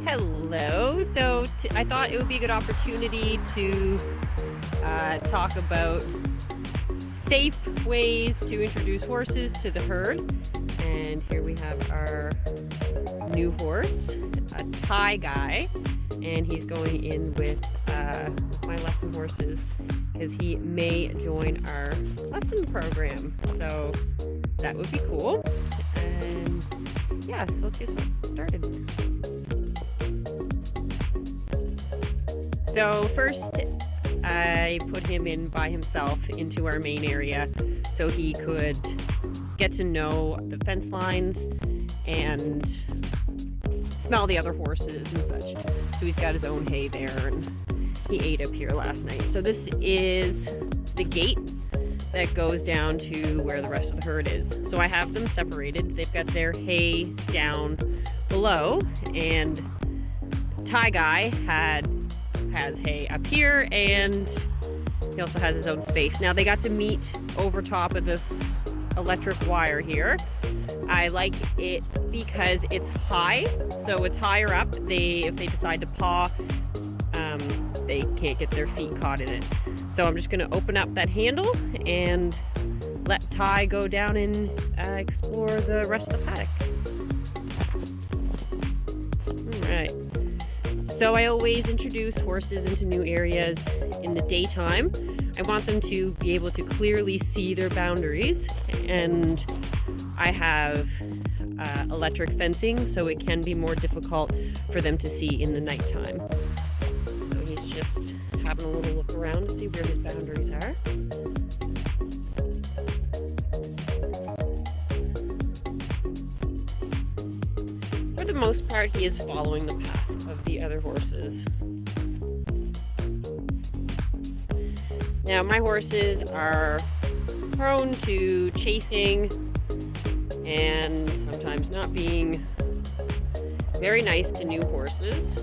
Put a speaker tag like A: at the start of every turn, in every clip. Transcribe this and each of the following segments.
A: Hello. So I thought it would be a good opportunity to talk about safe ways to introduce horses to the herd. And here we have our new horse, a Tyeguy, and he's going in with my lesson horses because he may join our lesson program. So that would be cool. And yeah, so let's get started. So first, I put him in by himself into our main area so he could get to know the fence lines and smell the other horses and such. So he's got his own hay there, and he ate up here last night. So this is the gate that goes down to where the rest of the herd is. So I have them separated. They've got their hay down below, and Tyeguy has hay up here, and he also has his own space. Now they got to meet over top of this electric wire here. I like it because it's high, so it's higher up. If they decide to paw, they can't get their feet caught in it. So I'm just going to open up that handle and let Ty go down and explore the rest of the paddock. All right. So I always introduce horses into new areas in the daytime. I want them to be able to clearly see their boundaries, and I have electric fencing, so it can be more difficult for them to see in the nighttime. So he's just having a little look around to see where his boundaries are. For the most part, he is following the path of the other horses. Now, my horses are prone to chasing and sometimes not being very nice to new horses. So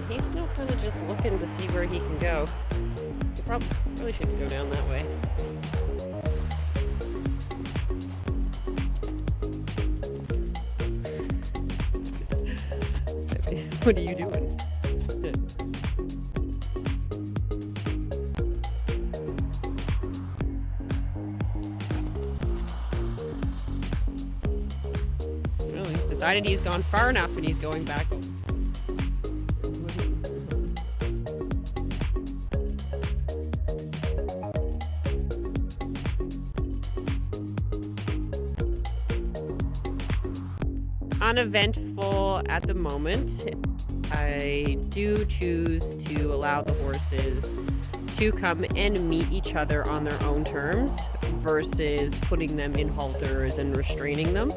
A: he's still kind of just looking to see where he can go. He probably shouldn't go down that way. What are you doing? Well, he's decided he's gone far enough and he's going back. Uneventful at the moment. I do choose to allow the horses to come and meet each other on their own terms versus putting them in halters and restraining them.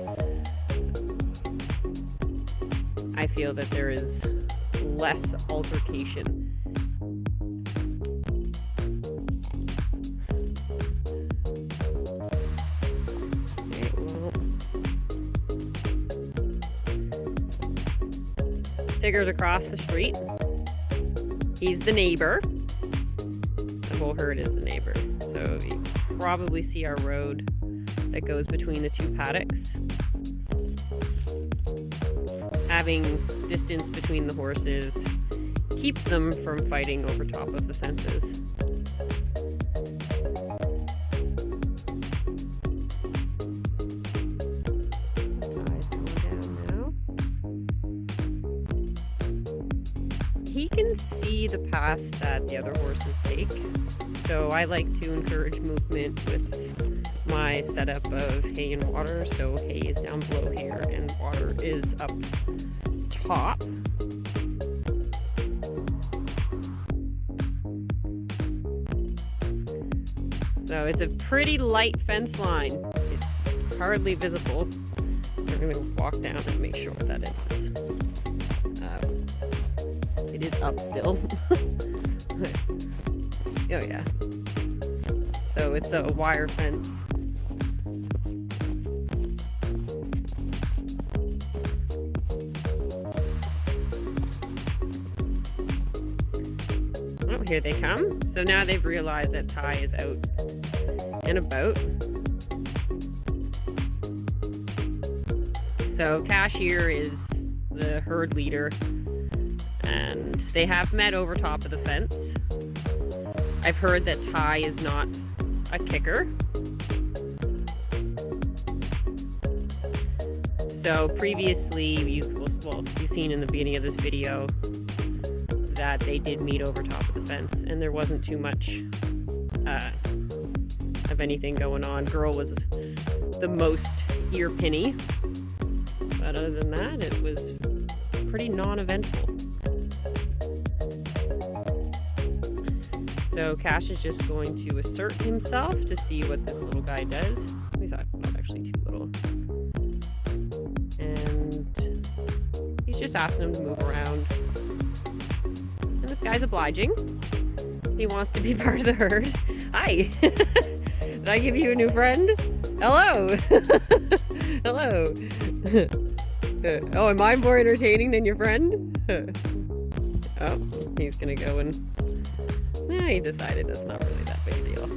A: I feel that there is less altercation. Tigger's across the street. He's the neighbor. The whole herd is the neighbor. So you probably see our road that goes between the two paddocks. Having distance between the horses keeps them from fighting over top of the fences. He can see the path that the other horses take, so I like to encourage movement with my setup of hay and water. So hay is down below here and water is up top. So it's a pretty light fence line. It's hardly visible. We're going to walk down and make sure that it is up still. Oh yeah. So it's a wire fence. Oh, here they come. So now they've realized that Ty is out and about. So Cash here is the herd leader, and they have met over top of the fence. I've heard that Ty is not a kicker. So previously, you've seen in the beginning of this video that they did meet over top of the fence, and there wasn't too much of anything going on. Girl was the most ear-pinny, but other than that, it was pretty non-eventful. So Cash is just going to assert himself to see what this little guy does. He's not actually too little. And he's just asking him to move around. And this guy's obliging. He wants to be part of the herd. Hi! Did I give you a new friend? Hello! Hello! Oh, am I more entertaining than your friend? Oh, he's gonna go and... Nah, he decided it's not really that big a deal.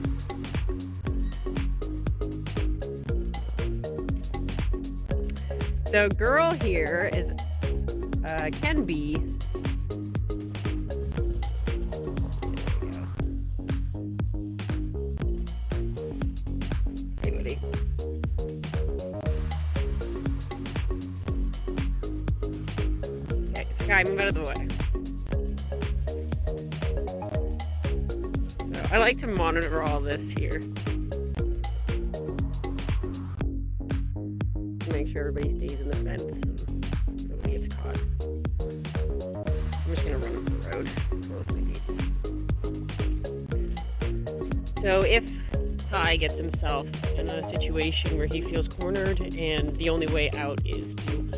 A: So girl here is, can be... There we go. Hey, buddy. Okay, Sky, move out of the way. I like to monitor all this here. Make sure everybody stays in the fence and nobody gets caught. I'm just gonna run up the road, close the gates. So if Ty gets himself in a situation where he feels cornered and the only way out is to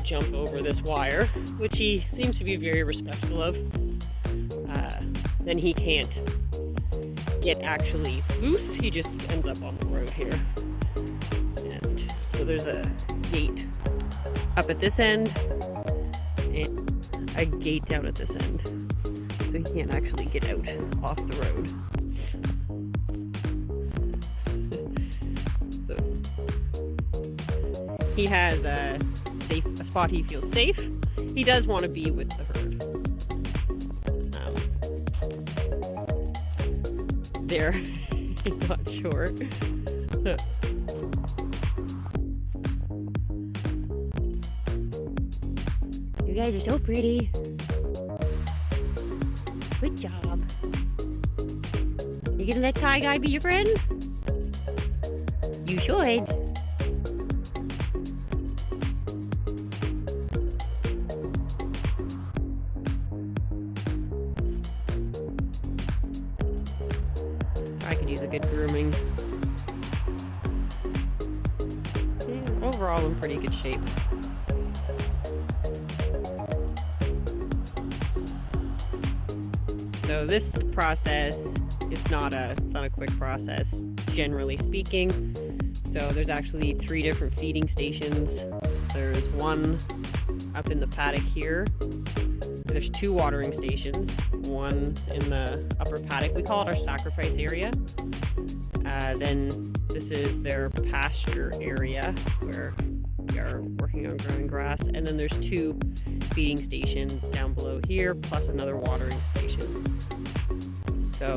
A: jump over this wire, which he seems to be very respectful of, then he can't get actually loose. He just ends up on the road here. And so there's a gate up at this end and a gate down at this end. So he can't actually get out off the road. So he has a spot he feels safe. He does want to be with the herd. There, he's not sure. You guys are so pretty. Good job. You gonna let Tyeguy be your friend? You should. I could use a good grooming. Yeah, overall, in pretty good shape. So this process is not a quick process, generally speaking. So there's actually 3 different feeding stations. There's one up in the paddock here. There's 2 watering stations. One in the upper paddock. We call it our sacrifice area. Then this is their pasture area where we are working on growing grass. And then there's 2 feeding stations down below here, plus another watering station. So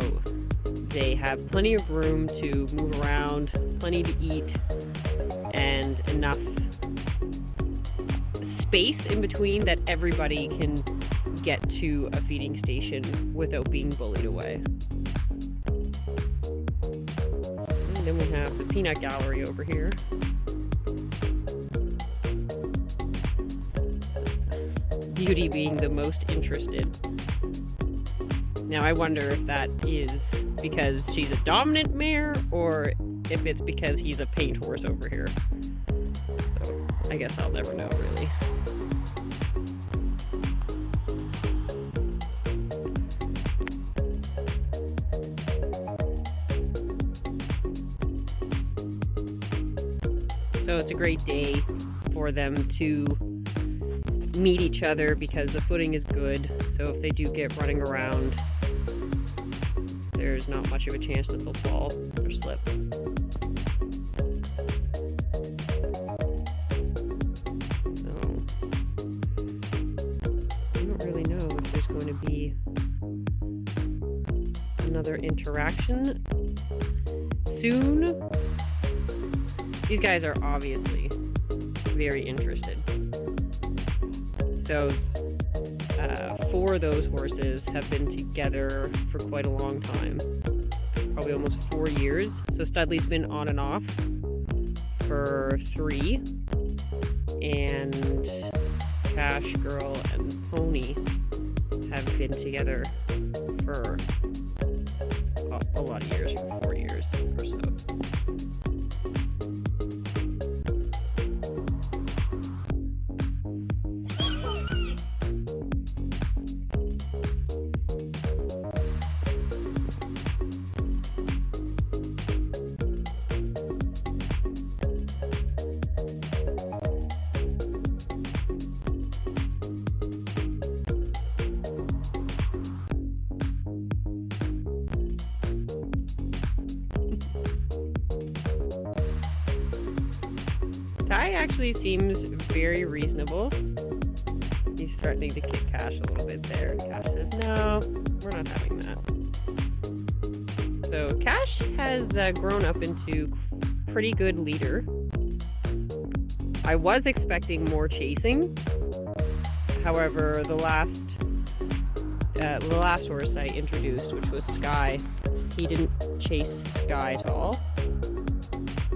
A: they have plenty of room to move around, plenty to eat, and enough space in between that everybody can get to a feeding station without being bullied away. And then we have the peanut gallery over here. Beauty being the most interested. Now I wonder if that is because she's a dominant mare or if it's because he's a paint horse over here. So I guess I'll never know really. So it's a great day for them to meet each other because the footing is good. So if they do get running around, there's not much of a chance that they'll fall or slip. another interaction soon. These guys are obviously very interested. So 4 of those horses have been together for quite a long time, probably almost 4 years. So Studley's been on and off for 3, and Cash, Girl, and Pony have been together for a lot of years, for 4 years or so. Ty actually seems very reasonable. He's threatening to kick Cash a little bit there. Cash says, no, we're not having that. So Cash has grown up into pretty good leader. I was expecting more chasing. However, the last horse I introduced, which was Sky, he didn't chase Sky at all.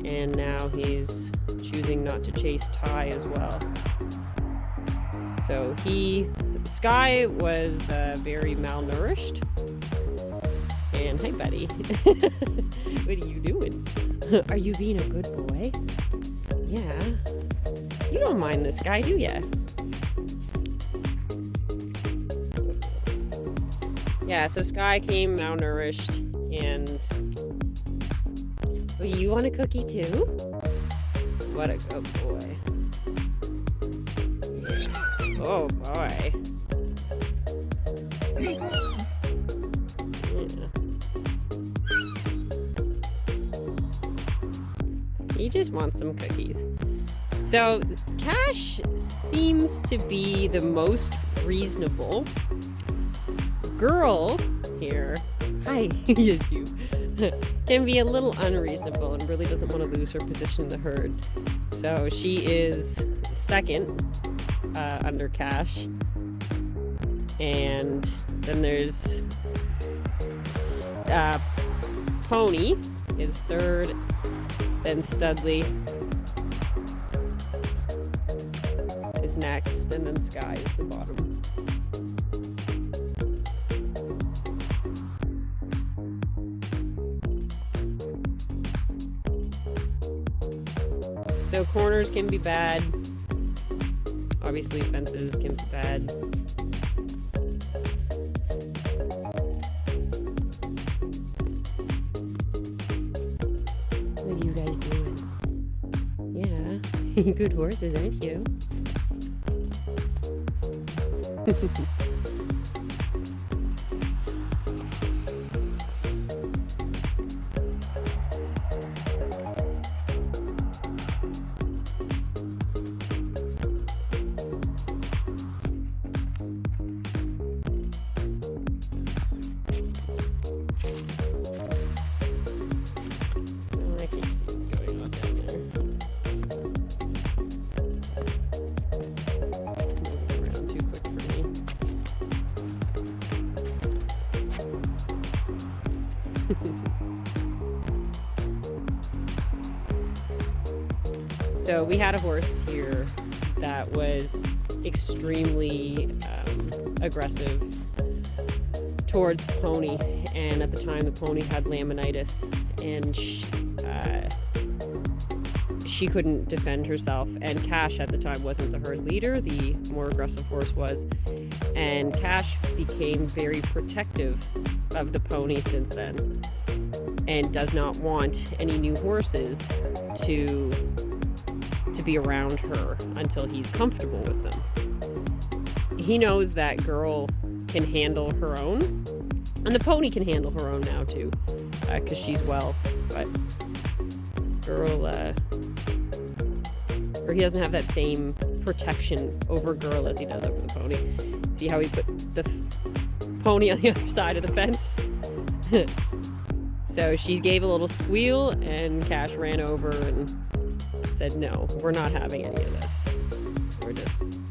A: And now he's choosing not to chase Ty as well. So Sky was very malnourished. And hi buddy, what are you doing? Are you being a good boy? Yeah. You don't mind this guy, do ya? Yeah, so Sky came malnourished, and oh, you want a cookie too? What a good boy. Yeah. Oh boy. Yeah. He just wants some cookies. So Cash seems to be the most reasonable. Girl here, hi, yes you, can be a little unreasonable and really doesn't want to lose her position in the herd. So she is second under Cash. And then there's Pony is third, then Studley is next, and then Sky is the bottom. So corners can be bad. Obviously fences can be bad. What are you guys doing? Yeah, good horses, aren't you? So we had a horse here that was extremely aggressive towards the pony, and at the time the pony had laminitis, and she couldn't defend herself, and Cash at the time wasn't the herd leader, the more aggressive horse was, and Cash became very protective of the pony since then and does not want any new horses to be around her until he's comfortable with them. He knows that Girl can handle her own, and the pony can handle her own now too, because she's well, but Girl, or he doesn't have that same protection over Girl as he does over the pony. See how he put the pony on the other side of the fence? So she gave a little squeal, and Cash ran over and said, "No, we're not having any of this.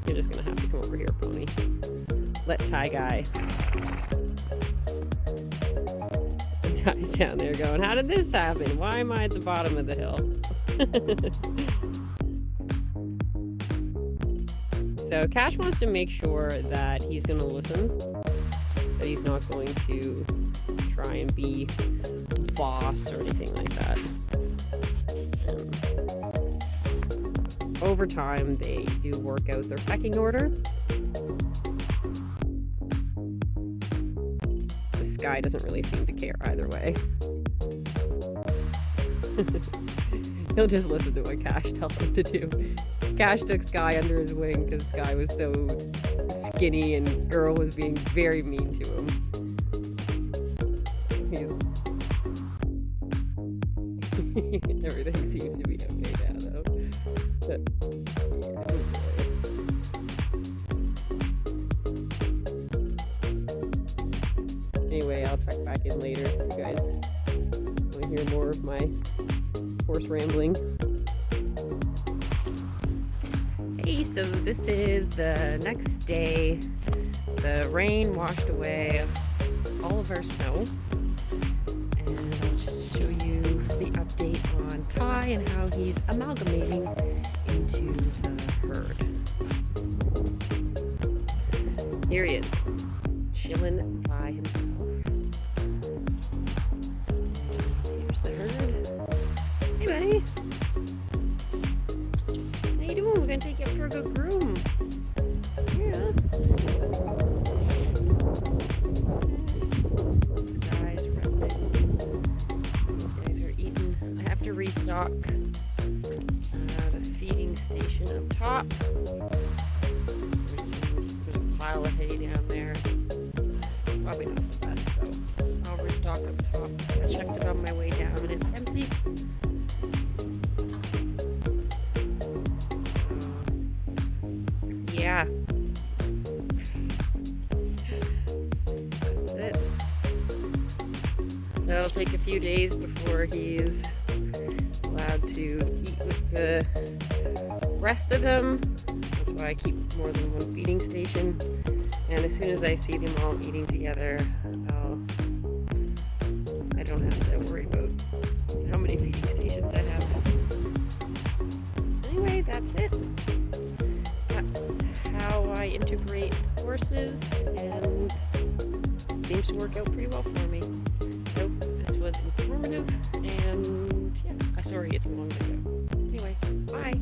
A: You're just gonna have to come over here, Pony. Let Tyeguy." Tye's down there going, "How did this happen? Why am I at the bottom of the hill?" So Cash wants to make sure that he's going to listen, that he's not going to try and be boss or anything like that. Over time, they do work out their pecking order. This guy doesn't really seem to care either way. He'll just listen to what Cash tells him to do. Cash took Sky under his wing because Sky was so skinny and Girl was being very mean to him. Everything seems to be okay now, though. But, yeah, oh boy. Anyway, I'll check back in later if you guys want to hear more of my horse rambling. Hey, so this is the next day. The rain washed away all of our snow. And I'll just show you the update on Ty and how he's amalgamating into the herd. Here he is, chilling by himself. And here's the herd. Hey, buddy. How you doing? We're gonna take you up for a good groom. Yeah. This guy's resting. These guys are eating. I have to restock the feeding station up top. There's a pile of hay down there. Probably not the best, so I'll restock up top. I checked it on my way down and it's empty. Yeah. That's it. So it'll take a few days before he's allowed to eat with the rest of them. That's why I keep more than one feeding station. And as soon as I see them all eating together, I don't have to worry about how many feeding stations I have. Anyway, that's it. That's how I integrate horses, and it seems to work out pretty well for me. So this was informative, and yeah, sorry it's a long video. Anyway, bye.